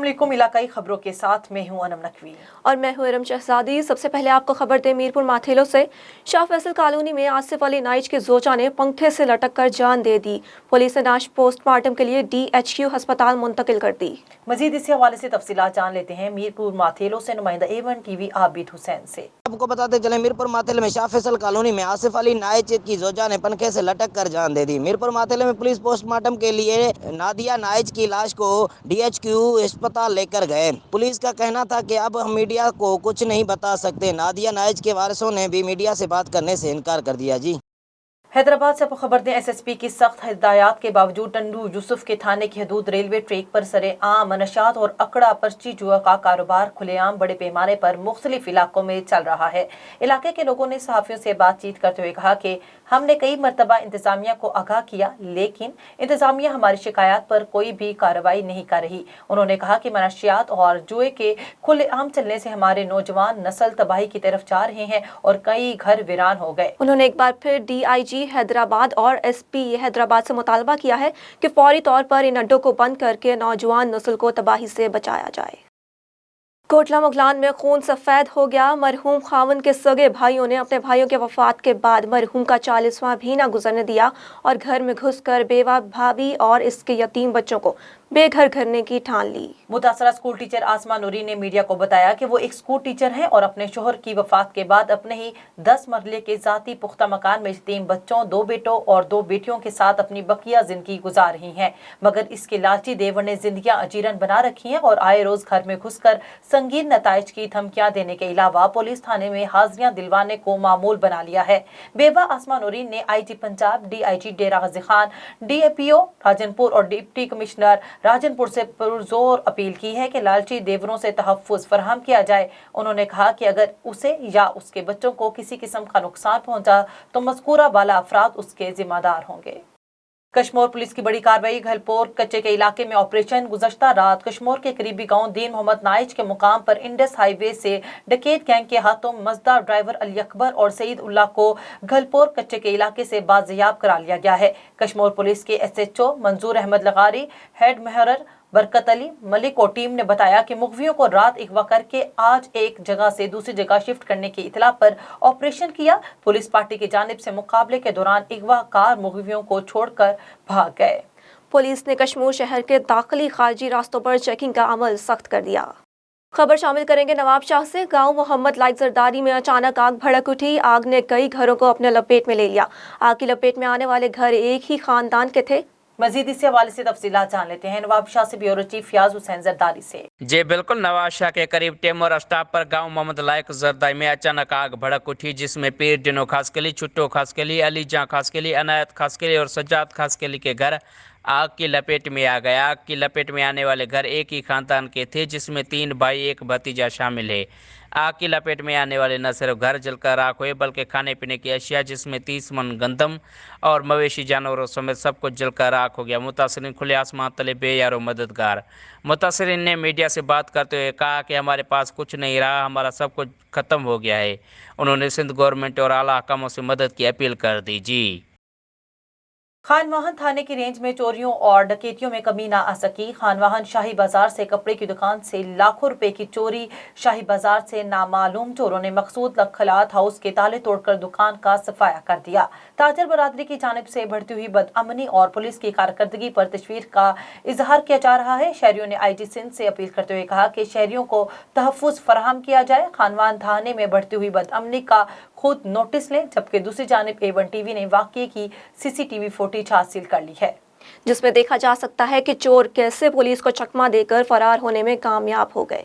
अस्सलामुअलैकुम। इलाकाई खबरों के साथ मैं हूं अनम नकवी और मैं हूं इरम शहजादी। सबसे पहले आपको खबर दें मीरपुर माथेलो से। शाह फैसल कॉलोनी में आसिफ अली नाइच के जोजा ने पंखे से लटक कर जान दे दी। पुलिस ने नाश पोस्टमार्टम के लिए DHQ अस्पताल मुंतकिल कर दी। मजीद इस हवाले से तफसीलात जान लेते हैं मीरपुर माथेलो से नुमाइंदा A1 TV आबिद हुसैन से। आपको बताते चले मीरपुर माथेले में शाह फैसल कॉलोनी में आसिफ अली नाइच की जोजा ने पंखे से लटक कर जान दे दी। मीरपुर माथेले में पुलिस पोस्टमार्टम के लिए नादिया नाइच की लाश को DHQ अस्पताल लेकर गए। पुलिस का कहना था कि अब हम मीडिया को कुछ नहीं बता सकते। नादिया नाइच के वारिसों ने भी मीडिया से बात करने से इनकार कर दिया। जी हैदराबाद से आपको खबर दें SSP की सख्त हिदायत के बावजूद टंडू यूसुफ के थाने की हदूद रेलवे ट्रैक पर सरेआम नशात और अकड़ा पर्ची जुआ का कारोबार खुलेआम बड़े पैमाने पर मुख्तलिफ इलाकों में चल रहा है। इलाके के लोगों ने सहाफियों से बातचीत करते हुए कहा कि हमने कई मरतबा इंतजामिया को आगाह किया, लेकिन इंतजामिया हमारी शिकायत पर कोई भी कार्रवाई नहीं कर रही। उन्होंने कहा कि मनशियात और जुए के खुलेआम चलने से हमारे नौजवान नस्ल तबाही की तरफ जा रहे हैं और कई घर वीरान हो गए। उन्होंने एक बार फिर DIG हैदराबाद और SP हैदराबाद से मुतालबा किया है कि फौरी तौर पर इन अड्डों को बंद करके नौजवान नस्ल को तबाही से बचाया जाए। कोटला मुगलान में खून सफेद हो गया। मरहूम खावन के सगे भाइयों ने अपने भाइयों के वफात के बाद मरहूम का 40वां भी ना गुजरने दिया और घर में घुसकर बेवा भाभी और इसके यतीम बच्चों को बेघर करने की ठान ली। मुतासरा स्कूल टीचर आसमा नूरी ने मीडिया को बताया कि वो एक स्कूल टीचर हैं और अपने शोहर की वफात के बाद अपने ही 10 मरले के जाती पुख्ता मकान में यतीम बच्चों, 2 बेटों और 2 बेटियों के साथ अपनी बकिया जिंदगी गुजार रही हैं। मगर इसके लालची देवर ने जिंदगियां अजीरन बना रखी हैं और आए रोज घर में घुसकर संगीन नताइज की धमकियां देने के अलावा पुलिस थाने में हाजिरियां दिलवाने को मामूल बना लिया है। बेवा आसमा नूरी ने IG पंजाब, DIG डेरा गाजी खान, DAPO राजनपुर और डिप्टी कमिश्नर राजनपुर से पुरजोर अपील की है कि लालची देवरों से तहफ़्फ़ुज़ फराहम किया जाए। उन्होंने कहा कि अगर उसे या उसके बच्चों को किसी किस्म का नुकसान पहुंचा तो मज़कूरा वाला अफराद उसके जिम्मेदार होंगे। कश्मोर पुलिस की बड़ी कार्रवाई। घलपोर कच्चे के इलाके में ऑपरेशन। गुज़श्ता रात कश्मोर के करीबी गांव दीन मोहम्मद नाइच के मुकाम पर इंडस हाईवे से डकैत गैंग के हाथों मजदा ड्राइवर अली अकबर और सईद उल्लाह को घलपोर कच्चे के इलाके से बाजियाब करा लिया गया है। कश्मोर पुलिस के SHO मंजूर अहमद लगारी, हेड महरर बरकत अली मलिक और टीम ने बताया कि मुगवियों को रात अगवा करके आज एक जगह से दूसरी जगह शिफ्ट करने की इतला पर ऑपरेशन किया। पुलिस पार्टी की जानिब से मुकाबले के दौरान अगवा कार मुगवियों को छोड़कर भाग गए। पुलिस ने कश्मीर शहर के दाखिली खारजी रास्तों पर चेकिंग का अमल सख्त कर दिया। खबर शामिल करेंगे नवाब शाह से। गांव मोहम्मद लाइक जरदारी में अचानक आग भड़क उठी। आग ने कई घरों को अपने लपेट में ले लिया। आग की लपेट में आने वाले घर एक ही खानदान के थे। मजीद इस हवाले से तफसीलात जान लेते हैं नवाब शाह से ब्यूरो चीफ फियाज हुसैन जरदारी से। जी बिल्कुल, नवाब शाह के करीब टेमोर स्टॉप पर गांव मोहम्मद लाइक जरदारी में अचानक आग भड़क उठी, जिसमें पीर डिनो खासकली, छुट्टो खासकली, अली जां खासकली, अनायत खासकली और सज्जाद खासकली के घर आग की लपेट में आ गया। आग की लपेट में आने वाले घर एक ही खानदान के थे, जिसमें 3 भाई एक भतीजा शामिल है। आग की लपेट में आने वाले न सिर्फ घर जलकर राख हुए बल्कि खाने पीने की अशिया जिसमें 30 मन गंदम और मवेशी जानवरों समेत सब कुछ जलकर राख हो गया। मुतासरीन खुले आसमान तले बेयारो मददगार। मुतासरीन ने मीडिया से बात करते हुए कहा कि हमारे पास कुछ नहीं रहा, हमारा सब कुछ ख़त्म हो गया है। उन्होंने सिंध गवर्नमेंट और आला हकामों से मदद की अपील कर दी। जी खानवाहन थाने की रेंज में चोरियों और डकैतियों में कमी ना आ सकी। खानवाहन शाही बाजार से कपड़े की दुकान से लाखों रुपए की चोरी। शाही बाजार से नामालूम चोरों ने मकसूद खलात हाउस के ताले तोड़कर दुकान का सफाया कर दिया। ताजर बरादरी की जानिब से बढ़ती हुई बदअमनी और पुलिस की कारकर्दगी पर तशवीर का इजहार किया जा रहा है। शहरियों ने IG सिंध से अपील करते हुए कहा कि शहरियों को तहफ़्फ़ुज़ फराहम किया जाए। खानवान थाने में बढ़ती हुई बदअमनी का खुद नोटिस लें, जबकि दूसरी जानिब A1 TV ने वाक़ये की CCTV फुटेज हासिल कर ली है, जिसमें देखा जा सकता है कि चोर कैसे पुलिस को चकमा देकर फरार होने में कामयाब हो गए।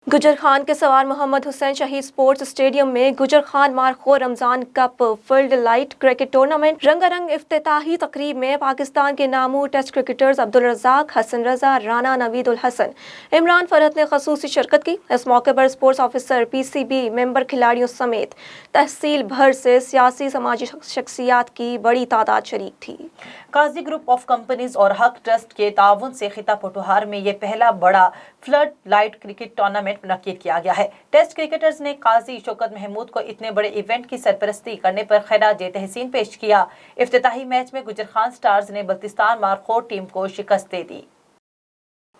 गुजर खान के सवार मोहम्मद हुसैन शहीद स्पोर्ट्स स्टेडियम में Gujar Khan Markhor Ramzan cup field light cricket tournament रंगारंग इफ्तिताही तकरीब में पाकिस्तान के नामू टेस्ट क्रिकेटर्स अब्दुल रज़ाक, हसन रजा, राना नवीद उल हसन, इमरान फरहत ने खसूसी शिरकत की। इस मौके पर स्पोर्ट्स ऑफिसर, PCB मेंबर, खिलाड़ियों समेत तहसील भर से सियासी समाजी शख्सियात की बड़ी तादाद शरीक थी। काजी ग्रुप ऑफ कंपनीज और हक ट्रस्ट के ताउन से खिता पटुहार में ये पहला बड़ा फ्लड लाइट क्रिकेट टूर्नामेंट मुनक्किद किया गया है। टेस्ट क्रिकेटर्स ने काजी शौकत महमूद को इतने बड़े इवेंट की सरपरस्ती करने पर खैराज तहसीन पेश किया। इफ्तिताही मैच में गुजर खान स्टार्स ने बल्तिस्तान मारखोर टीम को शिकस्त दे दी।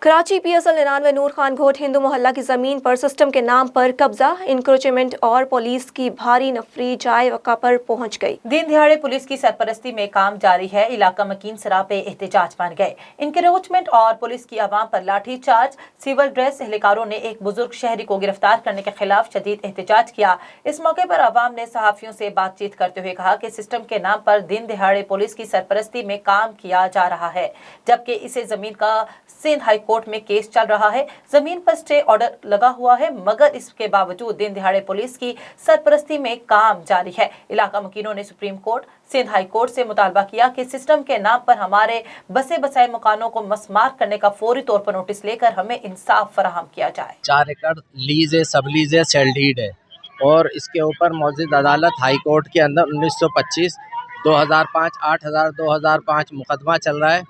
कराची PSL 99 नूर खान घोट हिंदू मोहल्ला की ज़मीन पर सिस्टम के नाम पर कब्जा, इंक्रोचमेंट और पुलिस की भारी नफरी जाए वक़ा पर पहुंच गई। दिन दिहाड़े पुलिस की सरपरस्ती में काम जारी है। इलाका मकीन सरापे एहतजाज बन गए। इंक्रोचमेंट और पुलिस की आवाम पर लाठी चार्ज। सिविल ड्रेस एहलकारों ने एक बुजुर्ग शहरी को गिरफ्तार करने के खिलाफ शदीद एहतजाज किया। इस मौके पर आवाम ने सहाफियों से बातचीत करते हुए कहा कि सिस्टम के नाम पर दिन दिहाड़े पुलिस की सरपरस्ती में काम किया जा रहा है, जबकि इसे जमीन का सिंध हाई कोर्ट में केस चल रहा है। जमीन पर स्टे ऑर्डर लगा हुआ है, मगर इसके बावजूद दिन दिहाड़े पुलिस की सरपरस्ती में काम जारी है। इलाका मकीनों ने supreme court, Sindh high court से मुतालबा किया कि सिस्टम के नाम पर हमारे बसे बसाए मकानों को मसमार करने का फौरी तौर पर नोटिस लेकर हमें इंसाफ फराहम किया जाए। 4 एकड़ लीज है, सब लीज है, सेल डीड है और इसके ऊपर मौजूद अदालत हाई कोर्ट के अंदर 1925, 2005, 8000, 2005 मुकदमा चल रहा है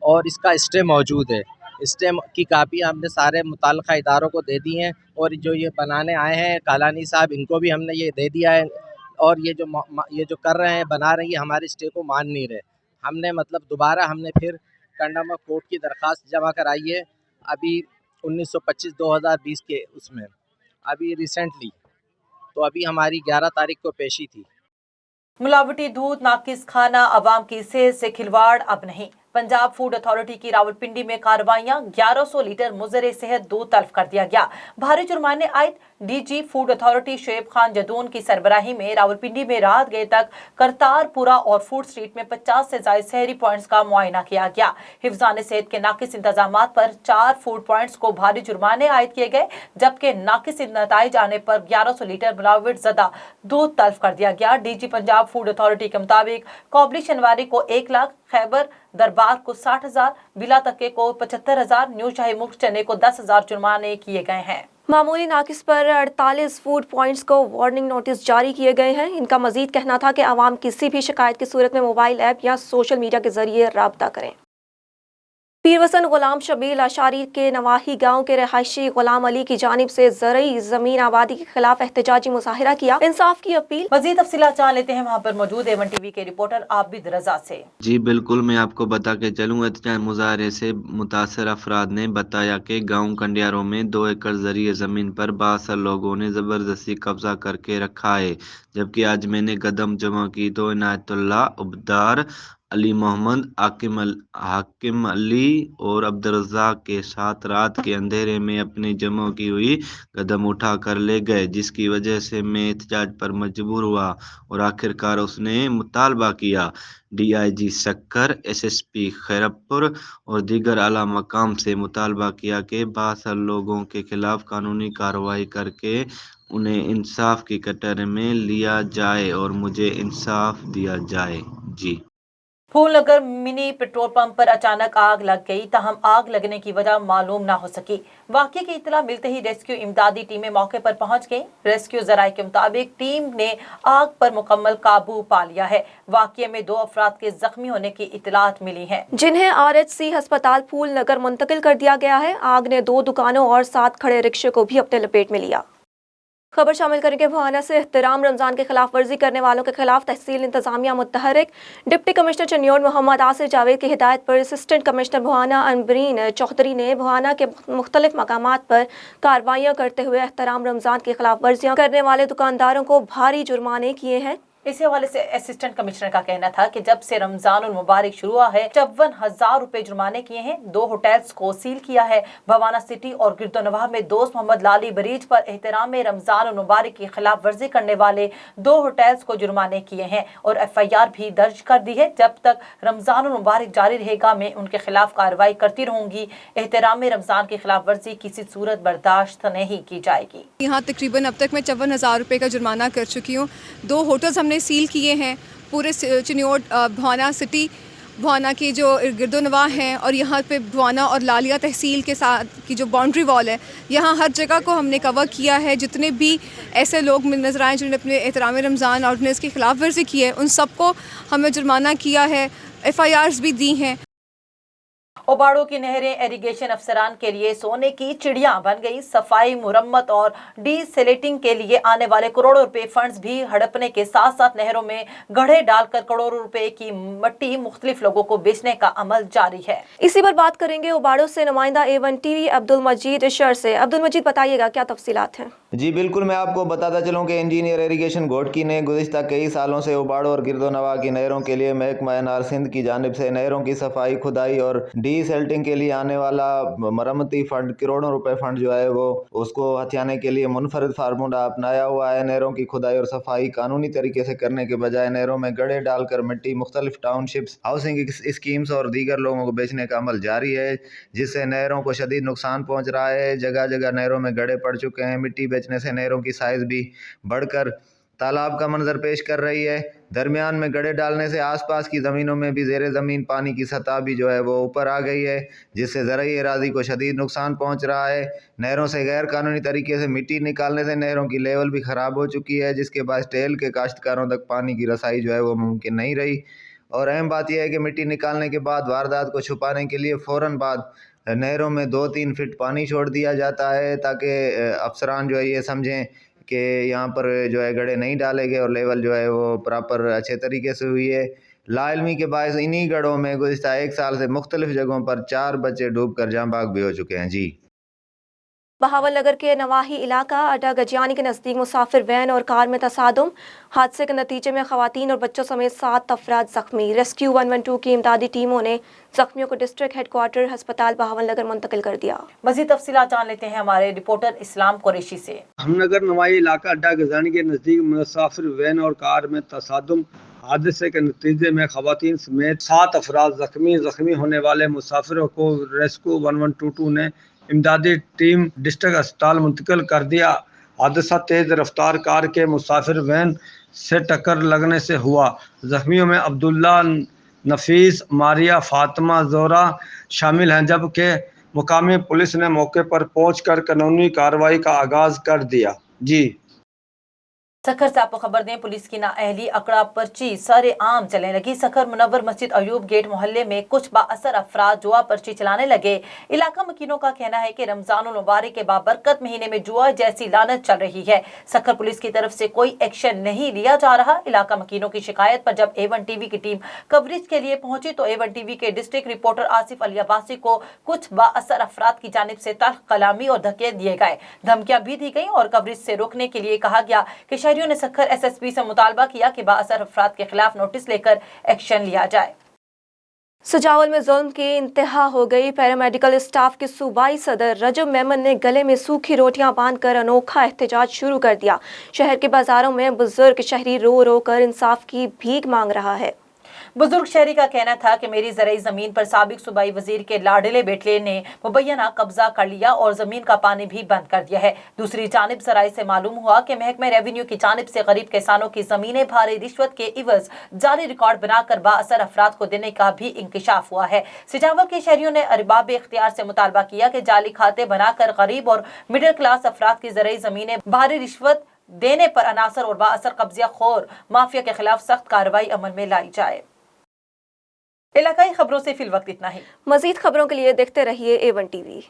और इसका स्टे मौजूद है। स्टे की कापी हमने सारे मुताल्लिक़ा इदारों को दे दी हैं और जो ये बनाने आए हैं कालानी साहब, इनको भी हमने ये दे दिया है और ये जो कर रहे हैं, बना रही है, हमारे स्टे को मान नहीं रहे। हमने दोबारा हमने फिर कंडम ऑफ कोर्ट की दरख्वास्त जमा कराई है अभी 1925-2020 के उसमें अभी रिसेंटली, तो अभी हमारी 11 तारीख को पेशी थी। मिलावटी दूध, नाकिस खाना, आवाम की सेहत से खिलवाड़ अब नहीं। पंजाब फूड अथॉरिटी की रावलपिंडी में कार्रवाइयां। 1100 लीटर मुजरे सेहत दूध तल्फ कर दिया गया। भारी जुर्माने आयद। DG food authority Shoaib Khan Jadoon की सरबराही में रावलपिंडी में रात गए तक करतारपुरा और फूड स्ट्रीट में 50 से ज्यादा शहरी पॉइंट्स का मुआयना किया गया। हिफ्जान सेहत के नाकिस इंतजामात पर 4 फूड पॉइंट्स को भारी जुर्माने आयद किए गए, जबकि नाकिस नताइज आने पर 1100 लीटर मिलावट ज़दा दूध तल्फ कर दिया गया। डीजी पंजाब फूड अथॉरिटी के मुताबिक कौबली शनवारी को 1 लाख, खैबर दरबार को 60,000, बिला तक्के को 75,000, न्यू शाही मुल्क चने को 10,000 जुर्माने किए गए हैं। मामूली नाकिस पर 48 फूड पॉइंट्स को वार्निंग नोटिस जारी किए गए हैं। इनका मजीद कहना था कि आवाम किसी भी शिकायत की सूरत में मोबाइल ऐप या सोशल मीडिया के जरिए राब्ता करें। पीरवसन गुलाम शबील अशारी के नवाही गांव के रहायशी गुलाम अली की जानिब से ज़रई ज़मीन आबादी के खिलाफ एहतजाजी मुजाहिरा किया, इंसाफ की अपील। मजीद तफसीलात जान लेते हैं वहाँ पर मौजूद A1 TV के रिपोर्टर आबिद रजा से। जी बिल्कुल, मैं आपको बता के चलूँ, एहतजाज मुजाहरे से मुतासर अफराद ने बताया कि गाँव कंडियारों में 2 एकड़ ज़रिए ज़मीन पर 62 लोगों ने ज़बरदस्ती कब्जा करके रखा है, जबकि आज मैंने कदम जमा की तो इनायतुल्लाह, उबदार, अली मोहम्मद, हाकिम अली और अब्दुर्रज़ाक के साथ रात के अंधेरे में अपनी जमा की हुई कदम उठा कर ले गए, जिसकी वजह से मैं एहतजाज पर मजबूर हुआ और आखिरकार उसने मुतालबा किया DIG सक्कर, SSP खैरपुर और दीगर आला मकाम से मुतालबा किया कि 62 लोगों के खिलाफ कानूनी कार्रवाई करके उन्हें इंसाफ की कटघरे में लिया जाए और मुझे इंसाफ दिया जाए। जी। फूलनगर मिनी पेट्रोल पंप पर अचानक आग लग गई, ताहम आग लगने की वजह मालूम ना हो सकी। वाक़ये की इतला मिलते ही रेस्क्यू इमदादी टीमें मौके पर पहुंच गईं। रेस्क्यू ज़राए के मुताबिक टीम ने आग पर मुकम्मल काबू पा लिया है। वाक़ये में 2 अफराद के जख्मी होने की इतलात मिली हैं, जिन्हें RHC अस्पताल फूलनगर मुंतकिल कर दिया गया है। आग ने 2 दुकानों और 7 खड़े रिक्शे को भी अपने लपेट में लिया। खबर शामिल करेंगे भवाना से। एहतराम रमज़ान के खिलाफ वर्जी करने वालों के खिलाफ तहसील इंतजामिया मुतहरिक। डिप्टी कमिश्नर चन्योड़ मोहम्मद आसिर जावेद की हिदायत पर असिस्टेंट कमिश्नर भवाना अनबरीन चौधरी ने भवाना के मुख्तलिफ मकामात पर कार्रवाइयाँ करते हुए एहतराम रमज़ान की खिलाफ वर्जियाँ करने वाले दुकानदारों को भारी जुर्माने किए हैं। इस हवाले से असिस्टेंट कमिश्नर का कहना था कि जब से रमजानुल मुबारक शुरू हुआ है 54,000 रुपए जुर्माने किए हैं। 2 होटल्स को सील किया है। भवाना सिटी और गिरदोनवाह में दोस्त मोहम्मद लाली ब्रिज पर एहतराम में रमजानुल मुबारक की खिलाफ वर्जी करने वाले 2 होटल्स को जुर्माने किए हैं और FIR भी दर्ज कर दी है। जब तक रमजानुल मुबारक जारी रहेगा मैं उनके खिलाफ कार्रवाई करती रहूंगी। एहतराम में रमजान की खिलाफ वर्जी किसी सूरत बर्दाश्त नहीं की जाएगी। यहाँ तकरीबन अब तक मैं 54,000 रुपये का जुर्माना कर चुकी हूँ। 2 होटल्स हमने सील किए हैं। पूरे चिन्योट भवाना सिटी, भवाना की जो गिरदोनवाह हैं और यहाँ पे भवाना और लालिया तहसील के साथ की जो बाउंड्री वॉल है, यहाँ हर जगह को हमने कवर किया है। जितने भी ऐसे लोग नजर आए जिन्होंने अपने एहतराम रमज़ान ऑर्डिनेंस की खिलाफ वर्जी की है, उन सबको हमें जुर्माना किया है, FIRs भी दी हैं। ओबाड़ों की नहरें इरिगेशन अफसरान के लिए सोने की चिड़िया बन गई। सफाई, मुरम्मत और डीसेलेटिंग के लिए आने वाले करोड़ों रुपए फंड्स भी हड़पने के साथ साथ नहरों में गड्ढे डालकर करोड़ों रुपए की मट्टी मुख्तलिफ लोगों को बेचने का अमल जारी है। इसी पर बात करेंगे ओबाड़ों से नुमाइंदा A1 TV अब्दुल मजीद शर से। अब्दुल मजीद, बताइएगा क्या तफसीलात हैं? जी बिल्कुल, मैं आपको बताता चलूँ कि इंजीनियर इरिगेशन घोटकी ने गुज़िश्ता कई सालों से उबाड़ों और गिरदोनवा की नहरों के लिए महकमा एनआर सिंध की जानिब से नहरों की सफाई, खुदाई और डीसेल्टिंग के लिए आने वाला मरम्मती फंड, करोड़ों रुपए फंड जो है वो उसको हथियाने के लिए मुनफरद फार्मूला अपनाया हुआ है। नहरों की खुदाई और सफाई कानूनी तरीके से करने के बजाय नहरों में गड्ढे डालकर मिट्टी मुख्तलिफ टाउनशिप्स, हाउसिंग स्कीम्स और दीगर लोगों को बेचने का अमल जारी है, जिससे नहरों को शदीद नुकसान पहुँच रहा है। जगह जगह नहरों में गड्ढे पड़ चुके हैं। मिट्टी बेचने से नहरों की साइज भी बढ़कर तालाब का मंजर पेश कर रही है। दरमियान में गड्ढे डालने से आसपास की ज़मीनों में भी ज़ेरे ज़मीन पानी की सतह भी जो है वो ऊपर आ गई है, जिससे ज़रई अराज़ी को शदीद नुकसान पहुंच रहा है। नहरों से गैर कानूनी तरीके से मिट्टी निकालने से नहरों की लेवल भी ख़राब हो चुकी है, जिसके बाद टेल के काश्तकारों तक पानी की रसाई जो है वो मुमकिन नहीं रही। और अहम बात यह है कि मिट्टी निकालने के बाद वारदात को छुपाने के लिए फ़ौरन बाद नहरों में 2-3 फीट पानी छोड़ दिया जाता है, ताकि अफसरान जो है ये समझें कि यहाँ पर जो है गड्ढे नहीं डाले गए और लेवल जो है वो प्रॉपर अच्छे तरीके से हुई है। लाइलमी के बायस इन्हीं गड्ढों में गुज़िश्ता 1 साल से मुख्तलिफ जगहों पर 4 बच्चे डूब कर जाँ बाग भी हो चुके हैं। जी, बहावल नगर के नवाही इलाका अड्डा गजियानी के नज़दीक मुसाफिर वैन और कार में तसादुम। हादसे के नतीजे में खवातीन और बच्चों समेत 7 अफराद जख्मी। रेस्क्यू 112 की इमदादी टीमों ने जख्मियों को डिस्ट्रिक्ट हेडक्वार्टर अस्पताल बहावल नगर मुंतकिल कर दिया। मज़ीद तफसीलात जान लेते हैं हमारे रिपोर्टर इस्लाम कुरैशी से। हमनगर नवाही इलाका अड्डा गजानी के नज़दीक मुसाफिर वैन और कार में तसादुम। हादसे के नतीजे में खवातीन समेत 7 अफराद जख्मी होने वाले मुसाफिरों को रेस्क्यू 1122 ने इमदादी टीम डिस्ट्रिक्ट अस्पताल मुंतकिल कर दिया। हादसा तेज़ रफ्तार कार के मुसाफिर वैन से टक्कर लगने से हुआ। जख्मियों में अब्दुल्ला, नफीस, मारिया, फातिमा, जोरा शामिल हैं, जबकि मुकामी पुलिस ने मौके पर पहुंचकर कानूनी कार्रवाई का आगाज कर दिया। जी, सखर से आपको खबर दें, पुलिस की नाअहली अकड़ा पर्ची सरे आम चलने लगी। सखर मुनव्वर मस्जिद अयूब गेट मोहल्ले में कुछ बाअसर अफराद जुआ पर्ची चलाने लगे। इलाका मकीनों का कहना है कि रमजानुल मुबारक के बाबरकत महीने में जुआ जैसी लानत चल रही है। सखर पुलिस की तरफ से कोई एक्शन नहीं लिया जा रहा। इलाका मकीनों की शिकायत पर जब A1 TV की टीम कवरेज के लिए पहुंची तो A1 TV के डिस्ट्रिक्ट रिपोर्टर आसिफ अली अब्बासी को कुछ बाअसर अफराद की जानिब से तल्ख कलामी और धक्के दिए गए, धमकियां भी दी गई और कवरेज से रोकने के लिए कहा गया कि शहरियों ने सखर SSP से मुतालबा किया कि बाअसर अफराद के खिलाफ नोटिस लेकर एक्शन लिया जाए। सजावल में जुल्म की इंतहा हो गई। पैरामेडिकल स्टाफ के सूबाई सदर रजब मेमन ने गले में सूखी रोटियां बांधकर अनोखा एहतजाज शुरू कर दिया। शहर के बाजारों में बुजुर्ग शहरी रो रो कर इंसाफ की भीख मांग रहा है। बुजुर्ग शहरी का कहना था कि मेरी ज़राई ज़मीन पर साबिक सूबाई वजीर के लाडले बेटे ने मुबैना कब्जा कर लिया और ज़मीन का पानी भी बंद कर दिया है। दूसरी जानिब ज़राई से मालूम हुआ कि महकमा रेवेन्यू की जानिब से गरीब किसानों की ज़मीनें भारी रिश्वत के इवज जाली रिकॉर्ड बनाकर बाअसर अफराद को देने का भी इंकशाफ हुआ है। सिजावर के शहरियों ने अरबाब इख्तियार से मुतालबा किया कि जाली खाते बनाकर गरीब और मिडिल क्लास अफराद की ज़राई ज़मीनें भारी रिश्वत देने पर अनासर और बाअसर कब्जिया खोर माफिया के खिलाफ सख्त कार्रवाई अमल में लाई जाए। इलाकाई खबरों से फिल वक्त इतना ही। मजीद खबरों के लिए देखते रहिए A1 TV।